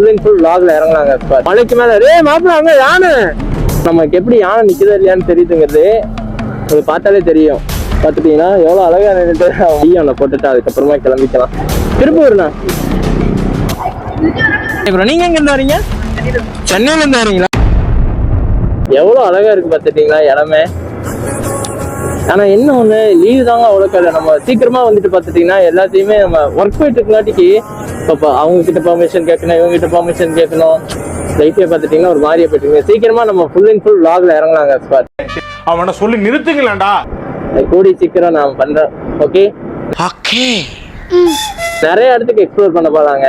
Full and full லாக்ல இறங்குனாங்க. மலைக்கு மேல மாப்பிள்ள அங்க யானை, நமக்கு எப்படி யானை நிக்குதா இல்லையான்னு தெரியுதுங்கிறது அது பார்த்தாலே தெரியும். பார்த்துட்டீங்கன்னா எவ்வளோ அழகா நின்றுட்டு அவனை போட்டுட்டு அதுக்கப்புறமா கிளம்பிக்கலாம். திருப்பூர்ண்ணா. நீங்க எங்க இருந்து வரீங்க? சென்னையில இருந்து வரீங்களா? எவ்வளோ அழகா இருக்கு பார்த்துட்டீங்களா இடமே. ஆனா என்ன ஒண்ணு, லீவு தாங்க அவ்வளோ. நம்ம சீக்கிரமா வந்துட்டு பார்த்துட்டீங்கன்னா எல்லாத்தையுமே நம்ம ஒர்க் போயிட்டு இருக்கலாட்டிக்கு இப்போ அவங்க கிட்ட பெர்மிஷன் கேட்கணும், இவங்க கிட்ட பெர்மிஷன் கேட்கணும். லைஃபே பார்த்துட்டீங்கன்னா ஒரு மாதிரியே போயிட்டு சீக்கிரமா நம்ம ஃபுல் அண்ட் ஃபுல் லாக்ல இறங்கலாங்க. அவனை சொல்லி நிறுத்துங்களேன்டா. கூடி சீக்கிரம் நான் பண்றேன். ஓகே நிறைய இடத்துக்கு எக்ஸ்ப்ளோர் பண்ண போறாங்க.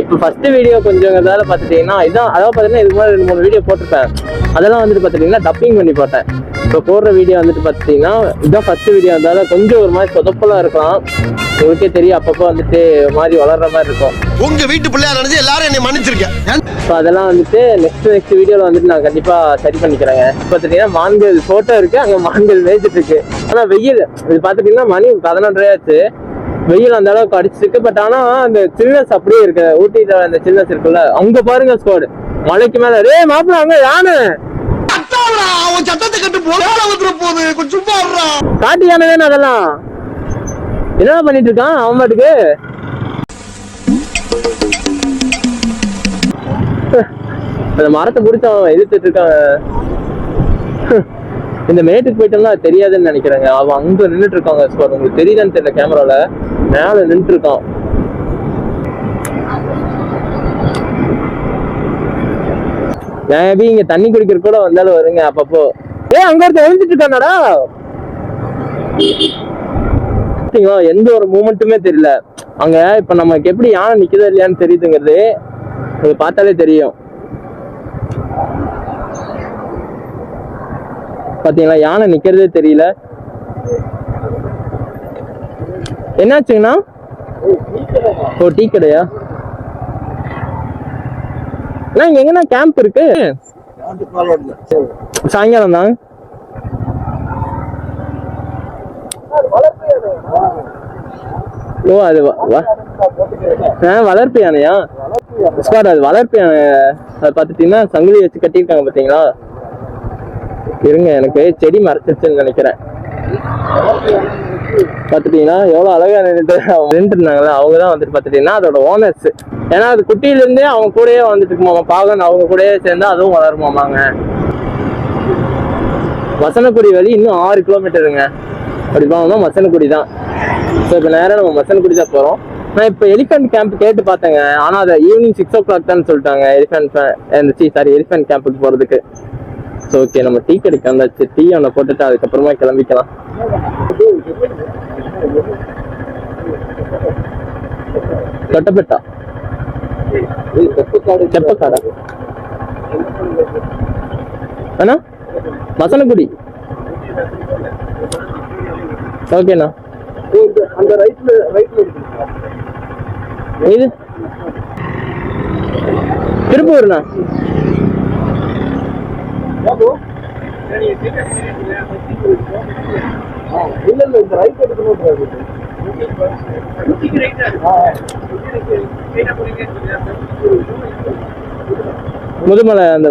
இப்போ ஃபர்ஸ்ட் வீடியோ கொஞ்சம் பார்த்துட்டீங்கன்னா இதான், அதாவது பார்த்தீங்கன்னா இதுக்கு முன்னாடி 2-3 வீடியோ போட்டிருப்பேன். அதெல்லாம் வந்துட்டு பார்த்துட்டீங்கன்னா டப்பிங் பண்ணி போட்டேன். இப்போ போடுற வீடியோ வந்துட்டு பார்த்துட்டீங்கன்னா இதுதான் ஃபர்ஸ்ட் வீடியோ, இருந்தாலும் கொஞ்சம் ஒரு மாதிரி சொதப்பலா இருக்கலாம். உங்களுக்கே தெரியும், அப்பப்போ வந்துட்டு மாதிரி வளர்ற மாதிரி இருக்கும். உங்க வீட்டு பிள்ளையா நினைச்சு எல்லாரும் என்னை மன்னிச்சிருக்கேன். இப்போ அதெல்லாம் வந்துட்டு நெக்ஸ்ட் வீடியோல வந்துட்டு நான் கண்டிப்பா சரி பண்ணிக்கிறேங்க. பார்த்துட்டீங்கன்னா மான்கள் போட்டோ இருக்கு, அங்க மான்கள் மேய்ச்சிட்டு இருக்கு. ஆனா வெயில் இது பார்த்துட்டீங்கன்னா மணி 11:30 ஆச்சு. வெயில் அந்த அளவுக்கு அடிச்சிருக்கு. பட் ஆனா அந்த சில்னஸ் அப்படியே இருக்கு. ஊட்டியில அந்த சில்னஸ் இருக்குல்ல, அங்க பாருங்க ஸ்குவாட் மலைக்கு மேல. மாப்பிள்ள அங்க யானை, சத்தத்தை கட்டு போது கொஞ்சம் காட்டு யானை தானே. அதெல்லாம் என்ன பண்ணிட்டு இருக்கான் அவன் பாட்டுக்கு. அந்த மரத்தை பிடிச்சி அவன் எதிர்த்துட்டு இருக்கான். இந்த மேட்டுக்கு போயிட்டோம்னா தெரியாதுன்னு நினைக்கிறேங்க. அவன் அங்க நின்றுட்டு இருக்காங்க. உங்களுக்கு தெரியுதான்னு தெரியல, கேமரால மேல நின்று இருக்கான். மேபி இங்க தண்ணி குடிக்கிற கூட வந்தாலும் வருங்க அப்பப்போ. அங்க ஒருத்த எழுந்துட்டு இருக்கானடா. எந்த ஒரு மூமெண்ட்டுமே தெரியல அங்க. இப்ப நமக்கு எப்படி யானை நிக்குதா இல்லையான்னு தெரியுதுங்கிறது அது பார்த்தாலே தெரியும். பாத்தீங்களா, யானை நிக்கிறதே தெரியல. என்னாச்சுங்கண்ணா? ஓ, டீ கடையா? இங்க எங்கன்னா கேம்ப் இருக்கு? சாயங்காலம் தான். ஓ, அது வளர்ப்பு யானையா? அது வளர்ப்பு யானை. அது பார்த்துட்டீங்கன்னா சங்கிலி வச்சு கட்டியிருக்காங்க பாத்தீங்களா. இருங்க, எனக்கு செடி மறைச்சிருச்சுன்னு நினைக்கிறேன். பார்த்துட்டீங்கன்னா எவ்வளோ அழகா நின்றுட்டு இருந்தாங்களே, அவங்க தான் வந்துட்டு பார்த்துட்டீங்கன்னா அதோட ஓனர்ஸ். ஏன்னா அது குட்டியிலேருந்தே அவங்க கூடயே வந்துட்டு இருக்குமாமா. பாகன் அவங்க கூடயே சேர்ந்தா அதுவும் வளருமாமாங்க. வசனக்குடி வழி இன்னும் 6 கிலோமீட்டருங்க. அப்படி போனோம்னா மசனக்குடி தான். ஸோ இப்போ நேரம் நம்ம மசனக்குடி தான் போகிறோம். நான் இப்போ எலிஃபென்ட் கேம்ப் கேட்டு பார்த்தேங்க. ஆனால் அதை ஈவினிங் 6 o'clock தான் சொல்லிட்டாங்க. எலிஃபென்ட் கேம்புக்கு போகிறதுக்கு. ஸோ ஓகே, நம்ம டீ கடைக்கு வந்தாச்சு. டீ ஒன்று போட்டுட்டு அதுக்கப்புறமா கிளம்பிக்கலாம். தொட்டப்பெட்டா செப்பக்காடா அண்ணா, மசனக்குடி. ஓகேண்ணா. இது திருப்பூர்ண்ணா. முதுமலை அந்த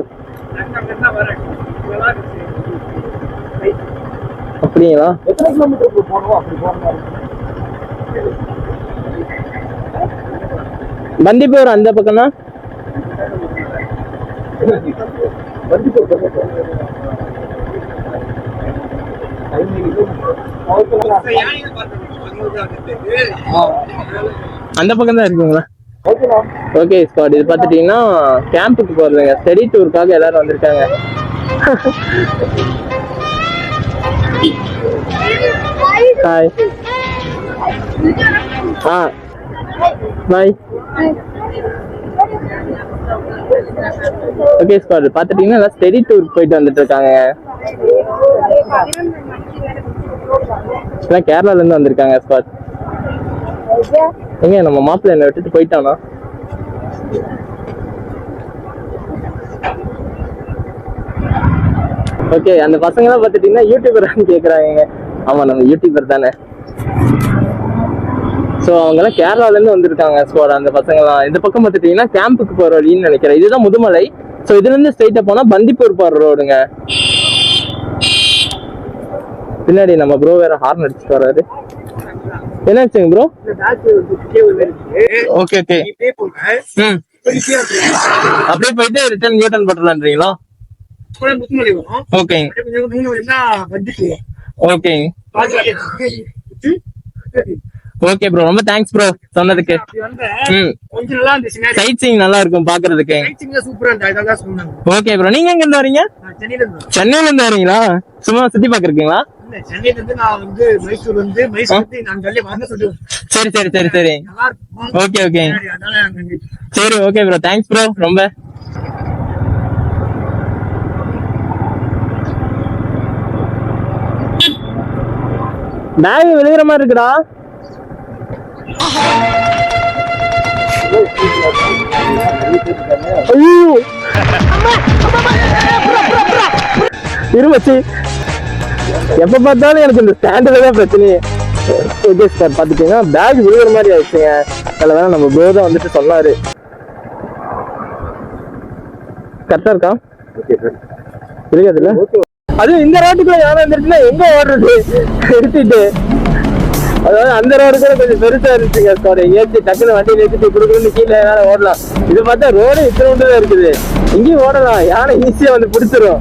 அப்படிங்களா? எத்தனை கிலோமீட்டர் போனோம்? அப்படி போனோம். பந்திப்பூர் அந்த பக்கம் தான். அந்த பக்கம் தான் இருக்குங்களா? ஓகே ஸ்குவாட், இது பார்த்துட்டீங்கன்னா கேம்புக்கு போறதுங்க. ஸ்டடி டூருக்காக எல்லாரும் வந்திருக்காங்க. ஹாய். பாய். ஓகே ஸ்குவாட், பார்த்துட்டீங்கன்னா எல்லாம் ஸ்டடி டூருக்கு போயிட்டு வந்துட்டு இருக்காங்க. கேரளால இருந்து வந்திருக்காங்க ஸ்குவாட். எங்க நம்ம மாப்பிள்ளை என்ன விட்டுட்டு போயிட்டானா? ஓகே, அந்த பசங்க எல்லாம் பார்த்துட்டீங்கன்னா யூடியூபரான்னு கேக்குறாங்க. ஆமா, நம்ம யூடியூபர் தானே. ஸோ அவங்கெல்லாம் கேரளால இருந்து வந்திருக்காங்க. ஸோ அந்த பசங்கலாம் இந்த பக்கம் பார்த்துட்டீங்கன்னா கேம்புக்கு போற வழின்னு நினைக்கிறேன். இதுதான் முதுமலை. ஸோ இதுல இருந்து ஸ்ட்ரைட்டா போனா பந்திப்பூர் போற ரோடுங்க. பின்னாடி நம்ம ப்ரோ வேற ஹார்ன் அடிச்சுட்டு வர்றாரு. என்னாச்சுங்க ப்ரோ? Okay okay. ம், அப்படியே போயிட்டு ரிட்டர்ன் யூட்டர்ன் பண்றலான்றீங்களா? ஓகேங்க ஓகேங்க ஓகே ப்ரோ, ரொம்ப தேங்க்ஸ் ப்ரோ சொன்னதுக்கு. ம், சைட் சீயிங் நல்லா இருக்கும் பாக்குறதுக்கு. ஓகே ப்ரோ, நீங்க எங்க இருந்து வரீங்க? சென்னையில இருந்து வரீங்களா? சும்மா சுத்தி பாக்குறீங்களா? சரி சரி சரி சரி. ஓகே ஓகே சரி ஓகே ப்ரோ, தேங்க்ஸ் ப்ரோ ரொம்ப. பேக் விழுகிற மாதிரி இருக்குடா. இருமச்சி, எப்ப பார்த்தாலும் எனக்கு இந்த ஸ்டாண்டர்ல தான் பிரச்சனையே. ஓகே சார், பாத்துட்டீங்கன்னா பேக் விழுகிற மாதிரி ஆயிடுச்சுங்க. அதில் வேணா நம்ம ப்ரோ தான் வந்துட்டு சொன்னாரு. கரெக்டா இருக்கா? இருக்காதுல்ல? அதுவும் இந்த ரோட்டுக்குள்ள யாரும் வந்துருச்சுன்னா எங்க ஓடுறது எடுத்துட்டு. அதாவது அந்த ரோடு கூட கொஞ்சம் பெருசா இருந்துச்சுங்க. சார் எங்கேயாச்சும் டக்குனு வண்டி நிறுத்திட்டு கொடுக்குறதுன்னு கீழே யாரை ஓடலாம். இது பார்த்தா ரோடு இத்தனை தான் இருக்குது. இங்கேயும் ஓடலாம், யானை ஈஸியா வந்து பிடிச்சிரும்.